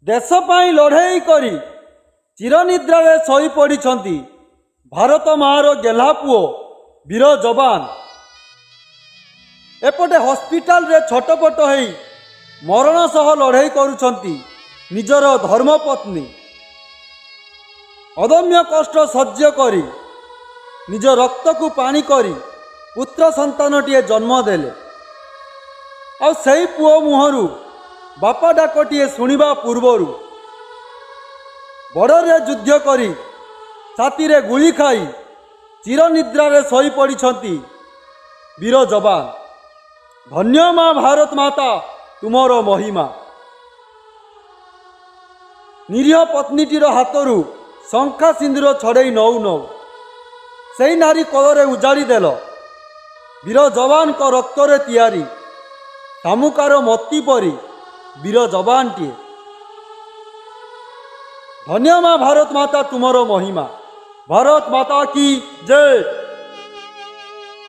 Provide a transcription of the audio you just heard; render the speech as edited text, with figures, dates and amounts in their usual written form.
देश पाई लड़ाई करी चिरनिद्रारे शोई पड़िछंती भारत मार गेल्हा पुओ वीर जवान। एपटे हॉस्पिटल रे छटपट होई मरण सह लड़ाई करुछंती निजर धर्मपत्नी। अदम्य कष्ट सह्य करी निज रक्त को पानी करी पुत्र संतानटीए जन्म देले। आ सही पुओ मुहरु बापा डाकटीए शुणिबा पूर्वरु बड़रे युद्ध करी छाती रे गुली खाई चिरनिद्रारे शोई पड़िछंती वीर जवान। धन्य माँ भारत माता तुमर महिमा। निरीह पत्नीटीर हाथरू शंखा सिंदूर छड़ई नौ नौ से नारी कलरे उजाड़ी देल वीर जवान को रक्तरे तियारी शामुकार मती परी वीर जवानटीए। धन्य माँ भारत माता तुमर महिमा। भारत माता की जय।